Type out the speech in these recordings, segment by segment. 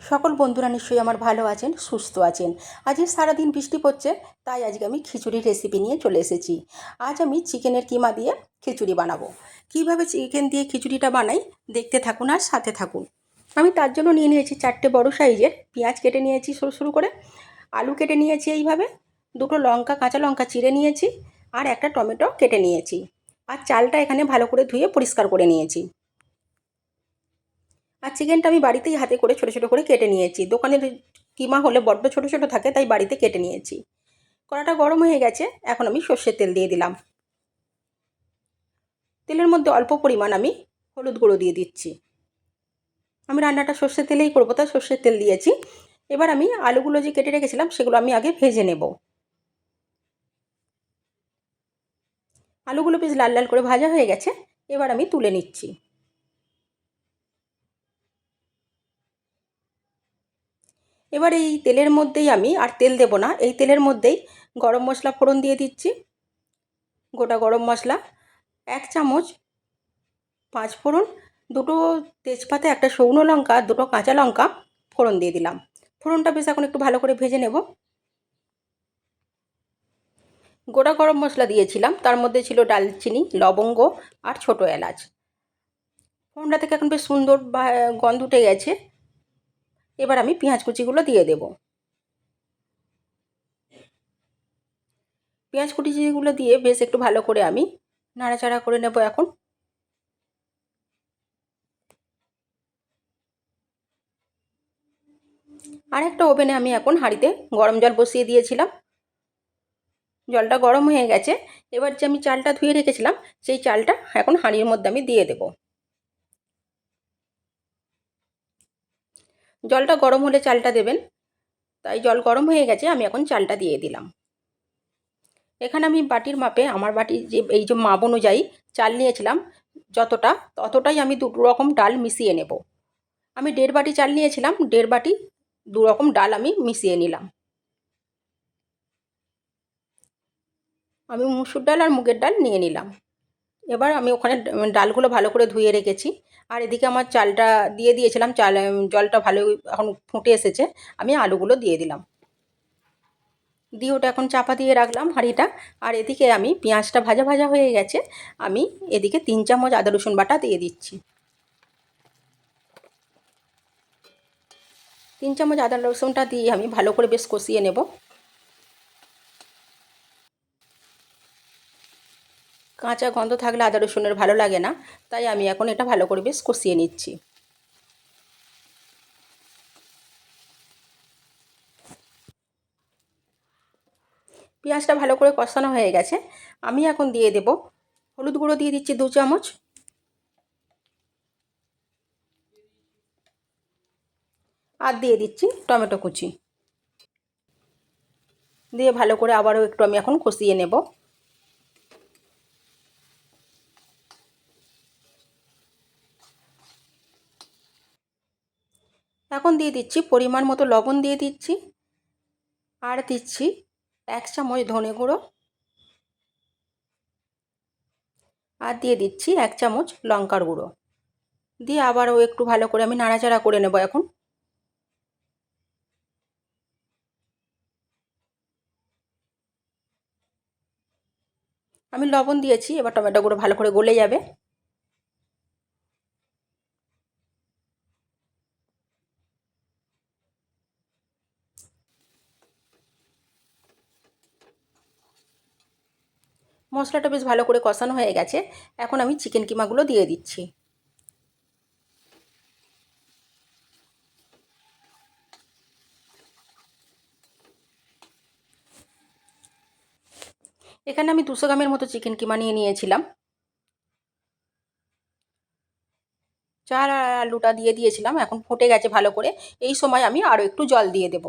সকল বন্ধুরা নিশ্চয়ই আমার ভালো আছেন, সুস্থ আছেন। আজকে সারাদিন বৃষ্টি পড়ছে, তাই আজকে আমি খিচুড়ির রেসিপি নিয়ে চলে এসেছি। আজ আমি চিকেনের কিমা দিয়ে খিচুড়ি বানাবো। কিভাবে চিকেন দিয়ে খিচুড়িটা বানাই দেখতে থাকুন আর সাথে থাকুন। আমি তার জন্য নিয়ে নিয়েছি 4টে বড় সাইজের পেঁয়াজ কেটে নিয়েছি সরু সরু করে, আলু কেটে নিয়েছি এইভাবে, দুটো লঙ্কা কাঁচা লঙ্কা চিড়ে নিয়েছি, আর একটা টমেটো কেটে নিয়েছি। আর চালটা এখানে ভালো করে ধুয়ে পরিষ্কার করে নিয়েছি। আর চিকেনটা আমি বাড়িতেই হাতে করে ছোটো ছোটো করে কেটে নিয়েছি। দোকানের কিমা হলে বড্ড ছোটো ছোটো থাকে, তাই বাড়িতে কেটে নিয়েছি। কড়াটা গরম হয়ে গেছে, এখন আমি সর্ষের তেল দিয়ে দিলাম। তেলের মধ্যে অল্প পরিমাণ আমি হলুদ গুঁড়ো দিয়ে দিচ্ছি। আমি রান্নাটা সর্ষের তেলেই করবো, তাই সর্ষের তেল দিয়েছি। এবার আমি আলুগুলো যে কেটে রেখেছিলাম সেগুলো আমি আগে ভেজে নেব। আলুগুলো বেশ লাল লাল করে ভাজা হয়ে গেছে, এবার আমি তুলে নিচ্ছি। এবার এই তেলের মধ্যেই আমি আর তেল দেব না, এই তেলের মধ্যেই গরম মশলা ফোড়ন দিয়ে দিচ্ছি। গোটা গরম মশলা 1 চামচ, 5 ফোড়ন, দুটো তেজপাতা, একটা শুকনো লঙ্কা, দুটো কাঁচা লঙ্কা ফোড়ন দিয়ে দিলাম। ফোড়নটা বেশ এখন একটু ভালো করে ভেজে নেব। গোটা গরম মশলা দিয়েছিলাম, তার মধ্যে ছিল দারচিনি, লবঙ্গ আর ছোটো এলাচ। ফোড়নটা থেকে এখন বেশ সুন্দর গন্ধ উঠে গেছে। এবার আমি পেঁয়াজ কুচিগুলো দিয়ে দেব। পেঁয়াজ কুচিগুলো দিয়ে বেশ একটু ভালো করে আমি নাড়াচাড়া করে নেব এখন। আর একটা ওভেনে আমি এখন হাঁড়িতে গরম জল বসিয়ে দিয়েছিলাম। জলটা গরম হয়ে গেছে, এবার যে আমি চালটা ধুয়ে রেখেছিলাম সেই চালটা এখন হাঁড়ির মধ্যে আমি দিয়ে দেব। জলটা গরম হলে চালটা দেবেন, তাই জল গরম হয়ে গেছে, আমি এখন চালটা দিয়ে দিলাম। এখানে আমি বাটির মাপে, আমার বাটি যে এই যে মাপ অনুযায়ী চাল নিয়েছিলাম যতটা, ততটাই আমি 2 রকম ডাল মিশিয়ে নেব। আমি 1.5 বাটি চাল নিয়েছিলাম, 1.5 বাটি 2 রকম ডাল আমি মিশিয়ে নিলাম। আমি মুসুর ডাল আর মুগের ডাল নিয়ে নিলাম। এবার আমি ওখানে ডালগুলো ভালো করে ধুয়ে রেখেছি, আর এদিকে আমার চালটা দিয়ে দিয়েছিলাম। জলটা ভালো এখন ফুটে এসেছে, আমি আলুগুলো দিয়ে দিলাম। দিয়ে ওটা এখন চাপা দিয়ে রাখলাম হাঁড়িটা। আর এদিকে আমি পেঁয়াজটা ভাজা ভাজা হয়ে গেছে, আমি এদিকে 3 চামচ আদা রসুন বাটা দিয়ে দিচ্ছি। 3 চামচ আদা রসুনটা দিয়ে আমি ভালো করে বেশ কষিয়ে নেব। কাঁচা গন্ধ থাকলে আদা রসুনের ভালো লাগে না, তাই আমি এখন এটা ভালো করে বেশ কষিয়ে নিচ্ছি। পেঁয়াজটা ভালো করে কষানো হয়ে গেছে, আমি এখন দিয়ে দেব হলুদ গুঁড়ো, দিয়ে দিচ্ছি 2 চামচ, আর দিয়ে দিচ্ছি টমেটো কুচি। দিয়ে ভালো করে আবারও একটু আমি এখন কষিয়ে নেব। এখন দিয়ে দিচ্ছি পরিমাণ মতো লবণ দিয়ে দিচ্ছি, আর দিচ্ছি 1 চামচ ধনে গুঁড়ো, আর দিয়ে দিচ্ছি 1 চামচ লঙ্কার গুঁড়ো। দিয়ে আবারও একটু ভালো করে আমি নাড়াচাড়া করে নেব এখন। আমি লবণ দিয়েছি, এবার টমেটোগুলো ভালো করে গলে যাবে। মশলাটা বেশ ভালো করে কষানো হয়ে গেছে, এখন আমি চিকেন কিমাগুলো দিয়ে দিচ্ছি। এখানে আমি 200 গ্রামের মতো চিকেন কিমা নিয়ে নিয়েছিলাম। চাল আর আলুটা দিয়ে দিয়েছিলাম, এখন ফুটে গেছে ভালো করে। এই সময় আমি আরও একটু জল দিয়ে দেব।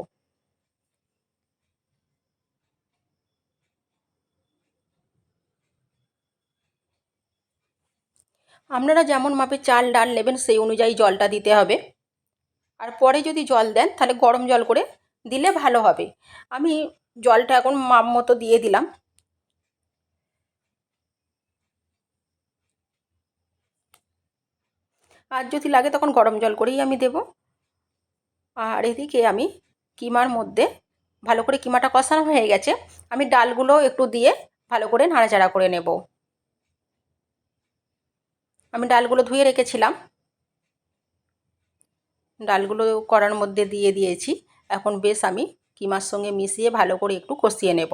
আপনারা যেমন মাপে চাল ডাল নেবেন সেই অনুযায়ী জলটা দিতে হবে। আর পরে যদি জল দেন তাহলে গরম জল করে দিলে ভালো হবে। আমি জলটা এখন মাপ মতো দিয়ে দিলাম। আর যদি লাগে তখন গরম জল করেই আমি দেব। আর এদিকে আমি কিমার মধ্যে ভালো করে কিমাটা কষানো হয়ে গেছে, আমি ডালগুলো একটু দিয়ে ভালো করে নাড়াচাড়া করে নেব। আমি ডালগুলো ধুয়ে রেখেছিলাম, ডালগুলো কড়ার মধ্যে দিয়ে দিয়েছি। এখন বেশ আমি কিমার সঙ্গে মিশিয়ে ভালো করে একটু কষিয়ে নেব।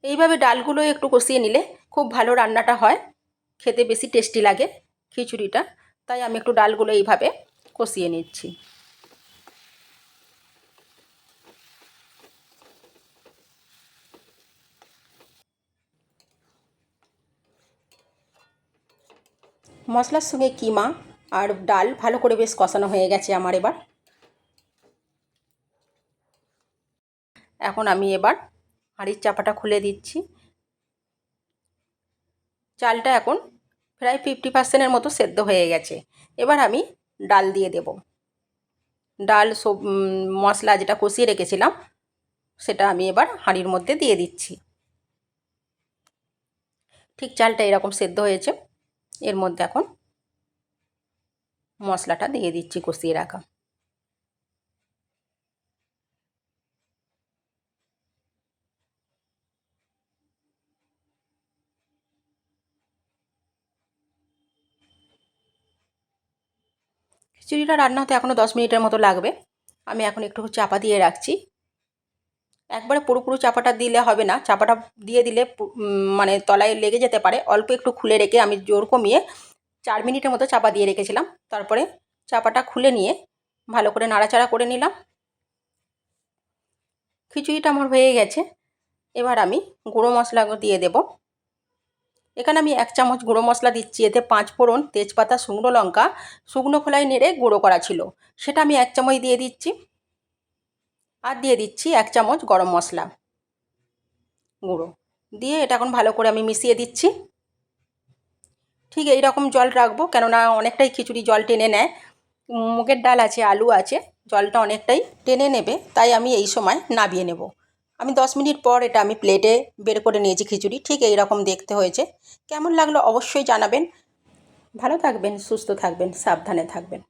এইভাবে ডালগুলো একটু কষিয়ে নিলে খুব ভালো রান্নাটা হয়, খেতে বেশি টেস্টি লাগে খিচুড়িটা। তাই আমি একটু ডালগুলো এইভাবে কষিয়ে নিচ্ছি। মশলার সঙ্গে কিমা আর ডাল ভালো করে বেশ কষানো হয়ে গেছে আমার এবার। এখন আমি এবার হাঁড়ির চাপাটা খুলে দিচ্ছি। চালটা এখন প্রায় 50% মতো সেদ্ধ হয়ে গেছে। এবার আমি ডাল দিয়ে দেব। ডাল সব মশলা যেটা কষিয়ে রেখেছিলাম সেটা আমি এবার হাঁড়ির মধ্যে দিয়ে দিচ্ছি। ঠিক চালটা এরকম সেদ্ধ হয়েছে। এর মধ্যে এখন মশলাটা দিয়ে দিচ্ছি কষিয়ে রাখা। খিচুড়িটা রান্না হতে এখনও 10 মিনিটের মতো লাগবে। আমি এখন একটু চাপা দিয়ে রাখছি। একবারে পুরোপুরি চাপাটা দিলে হবে না, চাপাটা দিয়ে দিলে মানে তলায় লেগে যেতে পারে। অল্প একটু খুলে রেখে আমি জোর কমিয়ে 4 মিনিটের মতো চাপা দিয়ে রেখেছিলাম। তারপরে চাপাটা খুলে নিয়ে ভালো করে নাড়াচাড়া করে নিলাম। খিচুড়িটা আমার হয়ে গেছে। এবার আমি গুঁড়ো মশলা দিয়ে দেব। এখানে আমি 1 চামচ গুঁড়ো মশলা দিচ্ছি। এতে 5 ফোড়ন, তেজপাতা, শুকনো লঙ্কা, শুকনো খোলায় নেড়ে গুঁড়ো করা ছিল, সেটা আমি 1 চামচ দিয়ে দিচ্ছি। আর দিয়ে দিচ্ছি 1 চামচ গরম মশলা গুঁড়ো দিয়ে এটা এখন ভালো করে আমি মিশিয়ে দিচ্ছি। ঠিক এই রকম জল রাখবো, কেননা অনেকটাই খিচুড়ি জল টেনে নেয়। মুগের ডাল আছে, আলু আছে, জলটা অনেকটাই টেনে নেবে। তাই আমি এই সময় নামিয়ে নেব। আমি 10 মিনিট পর এটা আমি প্লেটে বের করে নিয়েছি খিচুড়ি। ঠিক এই রকম দেখতে হয়েছে। কেমন লাগলো অবশ্যই জানাবেন। ভালো থাকবেন, সুস্থ থাকবেন, সাবধানে থাকবেন।